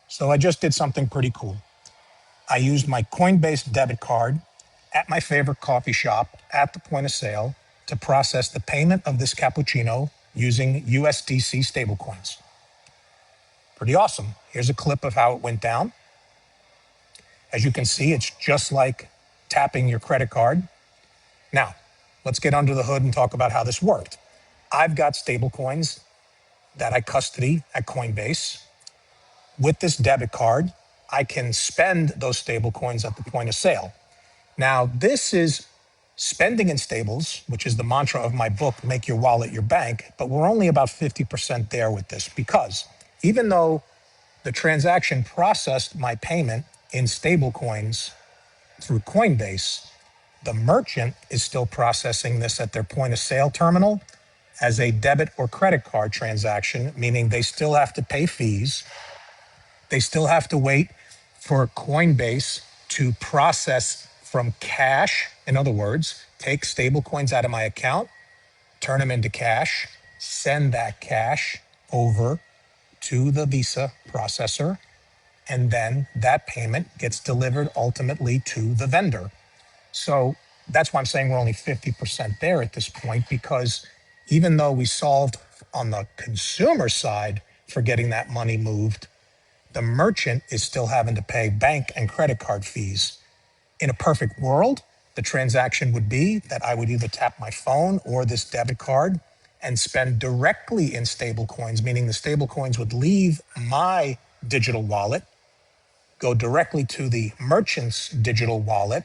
So I just did something pretty cool. I used my Coinbase debit card at my favorite coffee shop at the point of sale to process the payment of this cappuccino using USDC stablecoins. Pretty awesome. Here's a clip of how it went down. As you can see, it's just like tapping your credit card. Now, let's get under the hood and talk about how this worked. I've got stablecoins that I custody at Coinbase. With this debit card, I can spend those stablecoins at the point of sale. Now, this is spending in stables, which is the mantra of my book, Make Your Wallet Your Bank, but we're only about 50% there with this because even though the transaction processed my payment in stablecoins through Coinbase, the merchant is still processing this at their point of sale terminal as a debit or credit card transaction, meaning they still have to pay fees. They still have to wait for Coinbase to process from cash. In other words, take stable coins out of my account, turn them into cash, send that cash over to the Visa processor, and then that payment gets delivered ultimately to the vendor. So that's why I'm saying we're only 50% there at this point, because even though we solved on the consumer side for getting that money moved, the merchant is still having to pay bank and credit card fees. In a perfect world, the transaction would be that I would either tap my phone or this debit card and spend directly in stable coins, meaning the stable coins would leave my digital wallet, go directly to the merchant's digital wallet,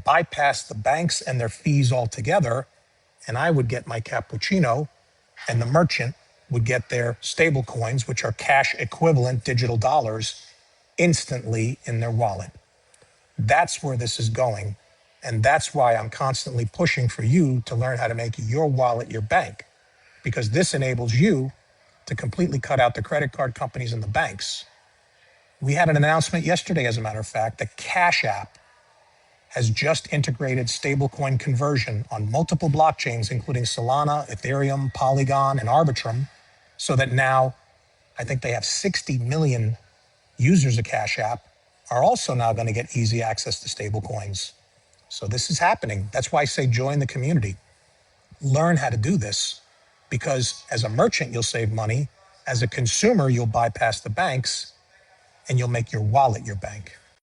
bypass the banks and their fees altogether, and I would get my cappuccino, and the merchant would get their stable coins, which are cash equivalent digital dollars, instantly in their wallet. That's where this is going. And that's why I'm constantly pushing for you to learn how to make your wallet your bank, because this enables you to completely cut out the credit card companies and the banks. We had an announcement yesterday, as a matter of fact, that Cash App has just integrated stablecoin conversion on multiple blockchains, including Solana, Ethereum, Polygon, and Arbitrum, so that now I think they have 60 million users of Cash App are also now going to get easy access to stablecoins. So this is happening. That's why I say join the community. Learn how to do this, because as a merchant, you'll save money. As a consumer, you'll bypass the banks and you'll make your wallet your bank.